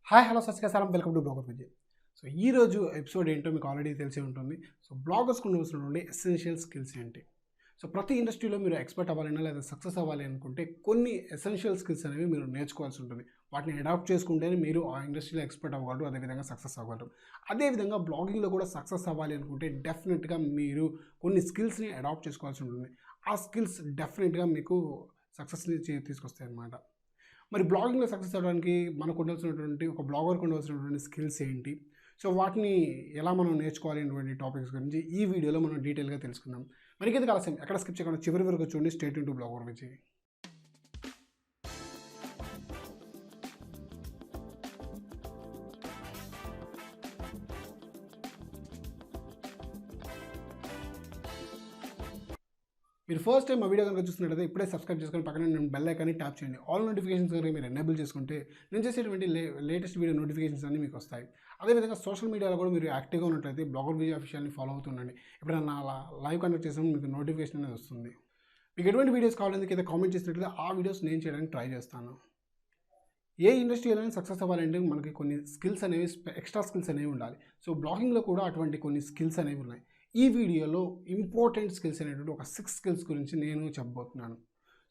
Hi hello సస్కారం welcome to bloggervj. So ఈరోజు episode ఏంటో మీకు ఆల్రెడీ తెలిసే ఉంటుంది. సో బ్లాగర్స్కి ఉండవలసినటువంటి ఎసెన్షియల్ స్కిల్స్ ఏంటి. సో ప్రతి ఇండస్ట్రీలో మీరు ఎక్స్పర్ట్ అవ్వాలన్నా లేదా సక్సెస్ అవ్వాలి అనుకుంటే కొన్ని ఎసెన్షియల్ స్కిల్స్ అనేవి మీరు నేర్చుకోవాల్సి ఉంటుంది. వాటిని అడాప్ట్ చేసుకుంటేనే మీరు ఆ ఇండస్ట్రీలో ఎక్స్పర్ట్ అవ్వగలరు, అదేవిధంగా సక్సెస్ అవ్వగలరు. అదేవిధంగా బ్లాగింగ్లో కూడా సక్సెస్ అవ్వాలి అనుకుంటే డెఫినెట్గా మీరు కొన్ని స్కిల్స్ని అడాప్ట్ చేసుకోవాల్సి ఉంటుంది. ఆ స్కిల్స్ డెఫినెట్గా మీకు సక్సెస్ని తీసుకొస్తాయి అన్నమాట. మరి బ్లాగింగ్లో సక్సెస్ అవ్వడానికి మనకు ఉండాల్సినటువంటి ఒక బ్లాగర్కి ఉండాల్సినటువంటి స్కిల్స్ ఏంటి, సో వాటిని ఎలా మనం నేర్చుకోవాలి అనేటువంటి టాపిక్స్ గురించి ఈ వీడియోలో మనం డీటెయిల్గా తెలుసుకుందాం. మరి ఇంకేది ఆలస్యం ఎక్కడ స్కిప్ చేయకుండా చివరి వరకు చూడండి. Straight into bloggervj. మీరు ఫస్ట్ టైం మా వీడియో కనుక చూస్తున్నట్లయితే ఇప్పుడే సబ్స్క్రైబ్ చేసుకొని పక్కన నేను బెల్ ఐకాన్ని ట్యాప్ చేయండి. ఆల్ నోటిఫికేషన్స్ కనుక మీరు ఎనేబుల్ చేసుకుంటే నేను చేసేటువంటి లేటెస్ట్ వీడియో నోటిఫికేషన్స్ అన్నీ మీకు వస్తాయి. అదేవిధంగా సోషల్ మీడియాలో కూడా మీరు యాక్టివ్గా ఉన్నట్లయితే bloggervj అఫీషియల్ని ఫాలో అవుతుండండి. ఎప్పుడైనా లైవ్ కనెక్ట్ చేసినప్పుడు మీకు నోటిఫికేషన్ అనేది వస్తుంది. మీకు ఎటువంటి వీడియోస్ కావాలని అయితే కామెంట్ చేసినట్లయితే ఆ వీడియోస్ నేను చేయడానికి ట్రై చేస్తాను. ఏ ఇండస్ట్రీలోనే సక్సెస్ అవ్వాలంటే మనకి కొన్ని స్కిల్స్ అనేవి ఎక్స్ట్రా స్కిల్స్ అనేవి ఉండాలి. సో బ్లాగింగ్లో కూడా అటువంటి కొన్ని స్కిల్స్ అనేవి ఉన్నాయి. ఈ వీడియోలో ఇంపార్టెంట్ స్కిల్స్ అనేటువంటి ఒక 6 స్కిల్స్ గురించి నేను చెప్పబోతున్నాను.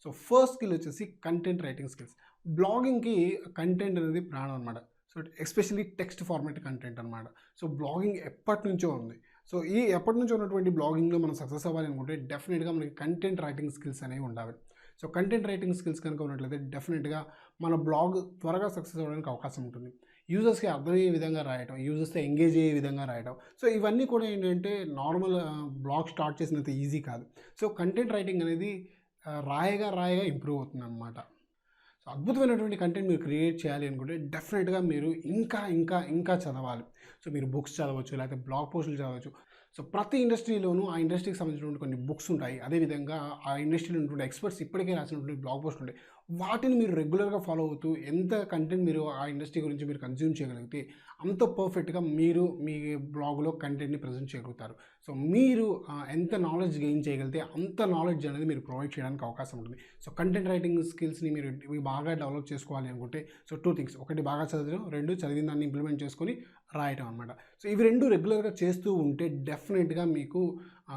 సో ఫస్ట్ స్కిల్ వచ్చేసి కంటెంట్ రైటింగ్ స్కిల్స్. బ్లాగింగ్కి కంటెంట్ అనేది ప్రాణం అనమాట. So especially text format content అనమాట. సో బ్లాగింగ్ ఎప్పటి నుంచో ఉంది. సో ఈ ఎప్పటి నుంచో ఉన్నటువంటి బ్లాగింగ్లో మనం సక్సెస్ అవ్వాలి అనుకుంటే డెఫినెట్గా మనకి కంటెంట్ రైటింగ్ స్కిల్స్ అనేవి ఉండాలి. సో కంటెంట్ రైటింగ్ స్కిల్స్ కనుక ఉన్నట్లయితే డెఫినెట్గా మన బ్లాగ్ త్వరగా సక్సెస్ అవ్వడానికి అవకాశం ఉంటుంది. యూజర్స్కి అర్థమయ్యే విధంగా రాయటం, యూజర్స్తో ఎంగేజ్ అయ్యే విధంగా రాయటం, సో ఇవన్నీ కూడా ఏంటంటే నార్మల్ బ్లాగ్ స్టార్ట్ చేసినంత ఈజీ కాదు. సో కంటెంట్ రైటింగ్ అనేది రాయగా ఇంప్రూవ్ అవుతుంది అన్నమాట. సో అద్భుతమైనటువంటి కంటెంట్ మీరు క్రియేట్ చేయాలి అనుకుంటే డెఫినెట్గా మీరు ఇంకా చదవాలి. సో మీరు బుక్స్ చదవచ్చు, లేకపోతే బ్లాగ్ పోస్టులు చదవచ్చు. సో ప్రతి ఇండస్ట్రీలోనూ ఆ ఇండస్ట్రీకి సంబంధించినటువంటి కొన్ని బుక్స్ ఉంటాయి. అదేవిధంగా ఆ ఇండస్ట్రీలో ఉన్నటువంటి ఎక్స్పర్ట్స్ ఇప్పటికే రాసినటువంటి బ్లాగ్ పోస్టులు ఉంటాయి. వాటిని మీరు రెగ్యులర్గా ఫాలో అవుతూ ఎంత కంటెంట్ మీరు ఆ ఇండస్ట్రీ గురించి మీరు కన్జ్యూమ్ చేయగలిగితే అంత పర్ఫెక్ట్గా మీరు మీ బ్లాగ్లో కంటెంట్ని ప్రజెంట్ చేయగలుగుతారు. సో మీరు ఎంత నాలెడ్జ్ గెయిన్ చేయగలిగితే అంత నాలెడ్జ్ అనేది మీరు ప్రొవైడ్ చేయడానికి అవకాశం ఉంటుంది. సో కంటెంట్ రైటింగ్ స్కిల్స్ని మీరు బాగా డెవలప్ చేసుకోవాలి అనుకుంటే సో 2 థింగ్స్. ఒకటి బాగా చదవడం, 2 చదివిన దాన్ని ఇంప్లిమెంట్ చేసుకొని రాయటం అనమాట. సో ఇవి 2 రెగ్యులర్గా చేస్తూ ఉంటే డెఫినెట్గా మీకు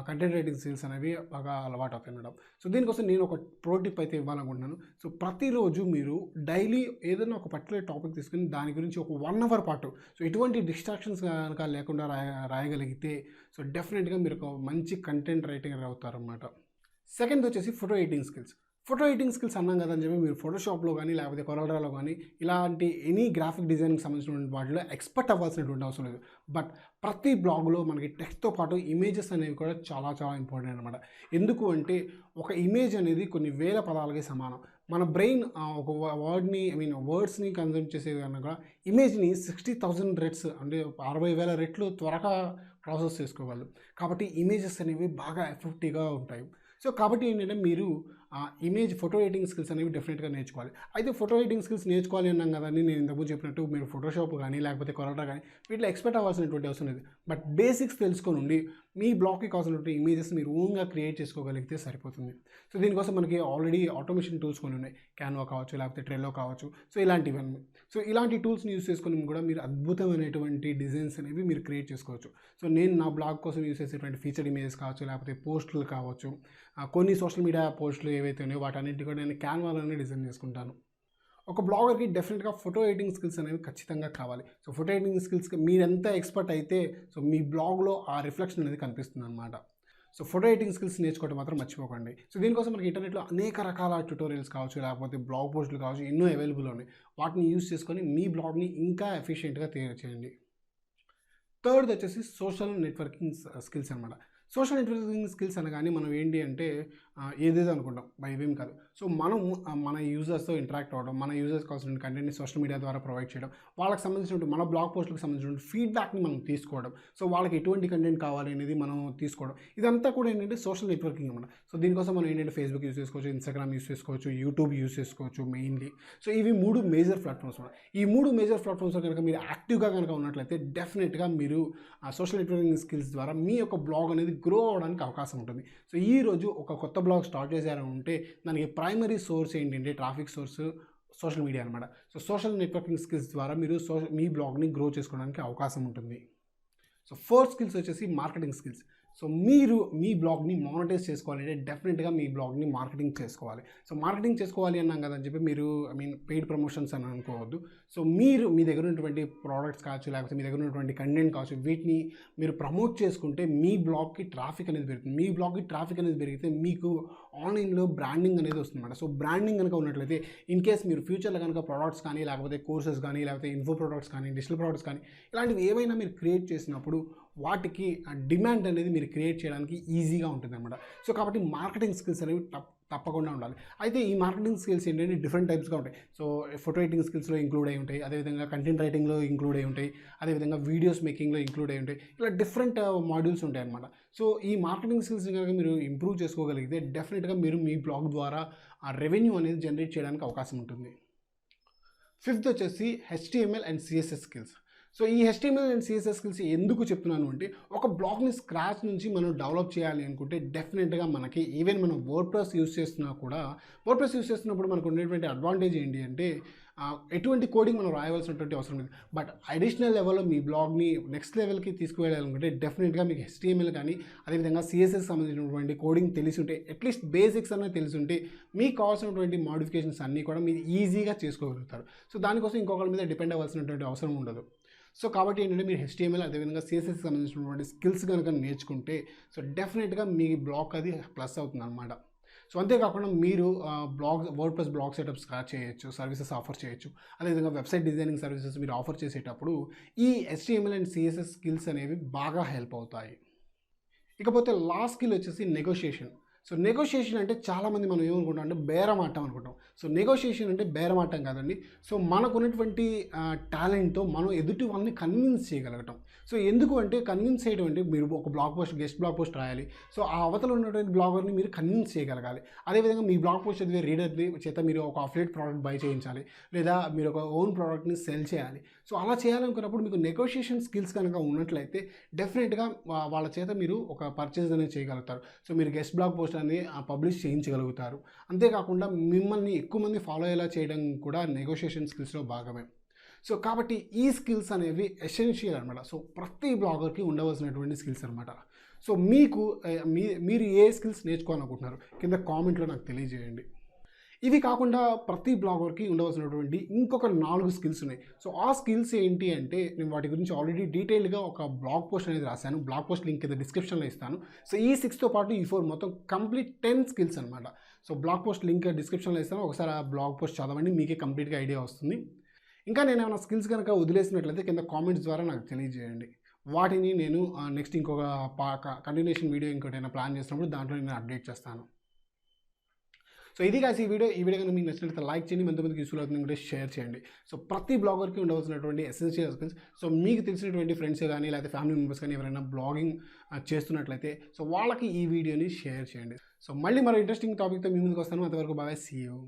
కంటెంట్ రైటింగ్ స్కిల్స్ అనేవి బాగా అలవాటు అవుతాయి మేడం. సో దీనికోసం నేను ఒక ప్రో టిప్ అయితే ఇవ్వాలనుకుంటున్నాను. సో ప్రతిరోజు మీరు డైలీ ఏదైనా ఒక పర్టికులర్ టాపిక్ తీసుకుని దాని గురించి ఒక 1 అవర్ పాటు సో ఎటువంటి డిస్ట్రాక్షన్స్ కనుక లేకుండా రాయగలిగితే సో డెఫినెట్గా మీరు ఒక మంచి కంటెంట్ రైటింగ్ అవుతారన్నమాట. సెకండ్ వచ్చేసి photo editing skills. Photo editing skills అన్నాం కదని చెప్పి మీరు ఫోటోషాప్లో కానీ లేకపోతే కొరల్డ్రాలో కానీ ఇలాంటి ఎనీ గ్రాఫిక్ డిజైన్కి సంబంధించినటువంటి వాటిలో ఎక్స్పర్ట్ అవ్వాల్సినటువంటి అవసరం లేదు. బట్ ప్రతి బ్లాగ్లో మనకి టెక్స్ట్తో పాటు ఇమేజెస్ అనేవి కూడా చాలా ఇంపార్టెంట్ అనమాట. ఎందుకు అంటే ఒక ఇమేజ్ అనేది కొన్ని వేల పదాలకి సమానం. మన బ్రెయిన్ ఒక వర్డ్స్ని కన్జ్యూమ్ చేసే కనుక ఇమేజ్ని 60,000 రెట్స్ అంటే 60,000 రెట్లు త్వరగా ప్రాసెస్ చేసుకోగలరు. కాబట్టి ఇమేజెస్ అనేవి బాగా ఎఫెక్టివ్గా ఉంటాయి. సో కాబట్టి ఏంటంటే మీరు ఇమేజ్ ఫోటో ఎడిటింగ్ స్కిల్స్ అనేవి డెఫినెట్గా నేర్చుకోవాలి. అయితే ఫోటో ఎడిటింగ్ స్కిల్స్ నేర్చుకోవాలి అన్నాం కదండి, నేను ఇంతకుముందు చెప్పినట్టు మీరు ఫోటోషాప్ కానీ లేకపోతే కొరల్డ్రా కానీ వీటిలో ఎక్స్పర్ట్ అవ్వాల్సినటువంటి అవసరం లేదు. బట్ బేసిక్స్ తెలుసుకొని ఉండి మీ బ్లాగ్కి కావాల్సినటువంటి ఇమేజెస్ మీరు ఓన్గా క్రియేట్ చేసుకోగలిగితే సరిపోతుంది. సో దీనికోసం మనకి ఆల్రెడీ ఆటోమేషన్ టూల్స్ కొన్ని ఉన్నాయి. క్యాన్వా కావచ్చు, లేకపోతే ట్రెల్లో కావచ్చు. సో ఇలాంటివన్నీ సో ఇలాంటి టూల్స్ని యూస్ చేసుకొని కూడా మీరు అద్భుతమైనటువంటి డిజైన్స్ అనేవి మీరు క్రియేట్ చేసుకోవచ్చు. సో నేను నా బ్లాగ్ కోసం యూస్ చేసేటువంటి ఫీచర్డ్ ఇమేజెస్ కావచ్చు, లేకపోతే పోస్టులు కావచ్చు, కొన్ని సోషల్ మీడియా పోస్టులు ఏవైతే ఉన్నాయో వాటన్నిటి కూడా నేను క్యాన్వాలోనే డిజైన్ చేసుకుంటాను. ఒక బ్లాగర్కి డెఫినెట్గా ఫోటో ఎడిటింగ్ స్కిల్స్ అనేవి ఖచ్చితంగా కావాలి. సో ఫోటో ఎడిటింగ్ స్కిల్స్కి మీరెంత ఎక్స్పర్ట్ అయితే సో మీ బ్లాగ్లో ఆ రిఫ్లెక్షన్ అనేది కనిపిస్తుంది అనమాట. సో ఫోటో ఎడిటింగ్ స్కిల్స్ నేర్చుకోవడం మాత్రం మర్చిపోకండి. సో దీనికోసం మనకి ఇంటర్నెట్లో అనేక రకాల ట్యూటోరియల్స్ కావచ్చు, లేకపోతే బ్లాగ్ పోస్టులు కావచ్చు, ఎన్నో అవైలబుల్ ఉన్నాయి. వాటిని యూస్ చేసుకొని మీ బ్లాగ్ని ఇంకా ఎఫిషియెంట్గా తయారు చేయండి. థర్డ్ వచ్చేసి సోషల్ నెట్వర్కింగ్ స్కిల్స్ అనమాట. సోషల్ నెట్వర్కింగ్ స్కిల్స్ అనగానే మనం ఏంటి అంటే ఏదేదో అనుకుంటాం, ఇవేం కాదు. సో మనం మన యూజర్స్తో ఇంటరాక్ట్ అవ్వడం, మన యూజర్స్ కావాల్సిన కంటెంట్ని సోషల్ మీడియా ద్వారా ప్రొవైడ్ చేయడం, వాళ్ళకి సంబంధించినటువంటి మన బ్లాగ్ పోస్టులకు సంబంధించిన ఫీడ్బ్యాక్ని మనం తీసుకోవడం, సో వాళ్ళకి ఎటువంటి కంటెంట్ కావాలి అనేది మనం తీసుకోవడం, ఇదంతా కూడా ఏంటంటే సోషల్ నెట్వర్కింగ్ అనమాట. సో దీనికోసం మనం ఏంటంటే ఫేస్బుక్ యూస్ చేసుకోవచ్చు, ఇన్స్టాగ్రామ్ యూస్ చేసుకోవచ్చు, యూట్యూబ్ యూస్ చేసుకోవచ్చు మెయిన్లీ. సో ఇవి 3 మేజర్ ప్లాట్ఫామ్స్ ఉన్నాయి. ఈ 3 మేజర్ ప్లాట్ఫామ్స్లో కనుక మీరు యాక్టివ్గా కనుక ఉన్నట్లయితే డెఫినెట్గా మీరు సోషల్ నెట్వర్కింగ్ స్కిల్స్ ద్వారా మీ యొక్క బ్లాగ్ అనేది గ్రో అవ్వడానికి అవకాశం ఉంటుంది. సో ఈరోజు ఒక కొత్త బ్లాగ్ స్టార్ట్ చేశారంటే దానికి ప్రైమరీ సోర్స్ ఏంటంటే ట్రాఫిక్ సోర్స్ సోషల్ మీడియా అనమాట. సో సోషల్ నెట్వర్కింగ్ స్కిల్స్ ద్వారా మీరు మీ బ్లాగ్ని గ్రో చేసుకోవడానికి అవకాశం ఉంటుంది. సో 4th స్కిల్స్ వచ్చేసి మార్కెటింగ్ స్కిల్స్. సో మీరు మీ బ్లాగ్ని మానిటైజ్ చేసుకోవాలంటే డెఫినెట్గా మీ బ్లాగ్ని మార్కెటింగ్ చేసుకోవాలి. సో మార్కెటింగ్ చేసుకోవాలి అన్నాం కదని చెప్పి మీరు పెయిడ్ ప్రమోషన్స్ అని అనుకోవద్దు. సో మీ దగ్గర ఉన్నటువంటి ప్రోడక్ట్స్ కావచ్చు, లేకపోతే మీ దగ్గర ఉన్నటువంటి కంటెంట్ కావచ్చు, వీటిని మీరు ప్రమోట్ చేసుకుంటే మీ బ్లాగ్కి ట్రాఫిక్ అనేది పెరుగుతుంది. మీ బ్లాగ్కి ట్రాఫిక్ అనేది పెరిగితే మీకు ఆన్లైన్లో బ్రాండింగ్ అనేది వస్తుందన్నమాట. సో బ్రాండింగ్ కనుక ఉన్నట్లయితే ఇన్ కేస్ మీరు ఫ్యూచర్లో కనుక ప్రోడక్ట్స్ కానీ, లేకపోతే కోర్సెస్ కానీ, లేకపోతే ఇన్ఫో ప్రోడక్ట్స్ కానీ, డిజిటల్ ప్రోడక్ట్స్ కానీ, ఇలాంటివి ఏవైనా మీరు క్రియేట్ చేసినప్పుడు వాటికి డిమాండ్ అనేది మీరు క్రియేట్ చేయడానికి ఈజీగా ఉంటుందన్నమాట. సో కాబట్టి మార్కెటింగ్ స్కిల్స్ అనేవి తప్పకుండా ఉండాలి. అయితే ఈ మార్కెటింగ్ స్కిల్స్ ఏంటంటే డిఫరెంట్ టైప్స్గా ఉంటాయి. సో ఫోటో ఎడిటింగ్ స్కిల్స్లో ఇంక్లూడ్ అయి ఉంటాయి, అదేవిధంగా కంటెంట్ రైటింగ్లో ఇంక్లూడ్ అయి ఉంటాయి, అదేవిధంగా వీడియోస్ మేకింగ్లో ఇంక్లూడ్ అయి ఉంటాయి. ఇలా డిఫరెంట్ మాడ్యూల్స్ ఉంటాయి అన్నమాట. సో ఈ మార్కెటింగ్ స్కిల్స్ని కనుక మీరు ఇంప్రూవ్ చేసుకోగలిగితే డెఫినెట్గా మీరు మీ బ్లాగ్ ద్వారా ఆ రెవెన్యూ అనేది జనరేట్ చేయడానికి అవకాశం ఉంటుంది. 5th వచ్చేసి HTML and CSS skills. So ఈ HTML అండ్ CSS స్కిల్స్ ఎందుకు చెప్తున్నాను అంటే, ఒక బ్లాగ్ని స్క్రాచ్ నుంచి మనం డెవలప్ చేయాలి అనుకుంటే డెఫినెట్గా మనకి ఈవెన్ మనం వర్డ్ప్రెస్ యూస్ చేస్తున్నా కూడా, వర్డ్ప్రెస్ యూస్ చేస్తున్నప్పుడు మనకు ఉండేటువంటి అడ్వాంటేజ్ ఏంటి అంటే ఎటువంటి కోడింగ్ మనం రాయవలసినటువంటి అవసరం లేదు. బట్ అడిషనల్ లెవెల్లో మీ బ్లాగ్ని నెక్స్ట్ లెవెల్కి తీసుకువెళ్ళాలనుకుంటే డెఫినెట్గా మీకు HTML కానీ, అదేవిధంగా CSS సంబంధించినటువంటి కోడింగ్ తెలిసి ఉంటే, అట్లీస్ట్ బేసిక్స్ అనేది తెలిసి ఉంటే మీకు కావాల్సినటువంటి మోడిఫికేషన్స్ అన్నీ కూడా మీరు ఈజీగా చేసుకోగలుగుతారు. సో దానికోసం ఇంకొకరి మీద డిపెండ్ అవ్వాల్సినటువంటి అవసరం ఉండదు. సో కాబట్టి ఏంటంటే మీరు HTML అదేవిధంగా CSS సంబంధించినటువంటి స్కిల్స్ కనుక నేర్చుకుంటే సో డెఫినెట్గా మీ బ్లాగ్ అది ప్లస్ అవుతుంది అనమాట. సో అంతేకాకుండా మీరు వర్డ్ప్రెస్ బ్లాగ్ సెటప్ స్టార్ట్ చేయొచ్చు, సర్వీసెస్ ఆఫర్ చేయొచ్చు. అదేవిధంగా వెబ్సైట్ డిజైనింగ్ సర్వీసెస్ మీరు ఆఫర్ చేసేటప్పుడు ఈ HTML అండ్ CSS స్కిల్స్ అనేవి బాగా హెల్ప్ అవుతాయి. ఇకపోతే లాస్ట్ స్కిల్ వచ్చేసి నెగోషియేషన్. సో నెగోషియేషన్ అంటే చాలామంది మనం ఏమనుకుంటాం అంటే బేరమాటం అనుకుంటాం. సో నెగోషియేషన్ అంటే బేరమాటం కాదండి. సో మనకున్నటువంటి టాలెంట్తో మనం ఎదుటి వాళ్ళని కన్విన్స్ చేయగలగటం. సో ఎందుకు అంటే కన్విన్స్ చేయడం అంటే మీరు ఒక blog post, guest blog post రాయాలి. సో ఆ అవతల ఉన్నటువంటి బ్లాగర్ని మీరు కన్విన్స్ చేయగలగాలి. అదేవిధంగా మీ బ్లాగ్ పోస్ట్ చదివే రీడర్ని చేత మీరు ఒక అఫిలియేట్ ప్రోడక్ట్ బై చేయించాలి, లేదా మీరు ఒక ఓన్ ప్రోడక్ట్ని సెల్ చేయాలి. సో అలా చేయాలనుకున్నప్పుడు మీకు నెగోషియేషన్ స్కిల్స్ కనుక ఉన్నట్లయితే డెఫినెట్గా వాళ్ళ చేత మీరు ఒక పర్చేజ్ అనేది చేయగలుగుతారు. సో మీరు గెస్ట్ బ్లాగ్ పోస్ట్ అనేది పబ్లిష్ చేయించగలుగుతారు. అంతేకాకుండా మిమ్మల్ని ఎక్కువ మంది ఫాలో అయ్యేలా చేయడం కూడా నెగోషియేషన్ స్కిల్స్లో భాగమే. సో కాబట్టి ఈ స్కిల్స్ అనేవి ఎసెన్షియల్ అనమాట. సో ప్రతి బ్లాగర్కి ఉండవలసినటువంటి స్కిల్స్ అనమాట. సో మీరు ఏ స్కిల్స్ నేర్చుకోవాలనుకుంటున్నారు కింద కామెంట్లో నాకు తెలియజేయండి. ఇవి కాకుండా ప్రతి బ్లాగర్కి ఉండవలసినటువంటి ఇంకొక 4 స్కిల్స్ ఉన్నాయి. సో ఆ స్కిల్స్ ఏంటి అంటే నేను వాటి గురించి ఆల్రెడీ డీటెయిల్గా ఒక బ్లాగ్ పోస్ట్ అనేది రాశాను. బ్లాగ్ పోస్ట్ లింక్ కింద డిస్క్రిప్షన్లో ఇస్తాను. సో ఈ 6తో పాటు ఈ 4 మొత్తం కంప్లీట్ 10 స్కిల్స్ అనమాట. సో బ్లాగ్ పోస్ట్ లింక్ డిస్క్రిప్షన్లో ఇస్తాను. ఒకసారి ఆ బ్లాగ్ పోస్ట్ చదవండి, మీకే కంప్లీట్గా ఐడియా వస్తుంది. ఇంకా నేను ఏమైనా స్కిల్స్ కనుక వదిలేసినట్లయితే కింద కామెంట్స్ ద్వారా నాకు తెలియజేయండి. వాటిని నేను నెక్స్ట్ ఇంకొక కంటిన్యూషన్ వీడియో ఇంకోటైనా ప్లాన్ చేసినప్పుడు దాంట్లో నేను అప్డేట్ చేస్తాను. సో ఇది కాసి ఈ వీడియో కనుక మీకు నచ్చినట్లయితే లైక్ చేయండి, ఎంతమందికి యూస్ఫుల్ అవుతుంది కూడా షేర్ చేయండి. సో ప్రతి బ్లాగర్కి ఉండవలసినటువంటి ఎసెన్షియల్ స్కిల్స్. సో మీకు తెలిసినటువంటి ఫ్రెండ్స్ కానీ, లేకపోతే ఫ్యామిలీ మెంబర్స్ కానీ ఎవరైనా బ్లాగింగ్ చేస్తున్నట్లయితే సో వాళ్ళకి ఈ వీడియోని షేర్ చేయండి. సో మళ్ళీ మరో ఇంట్రెస్టింగ్ టాపిక్తో మీ ముందుకు వస్తాను. అంతవరకు బాగా సీ యూ.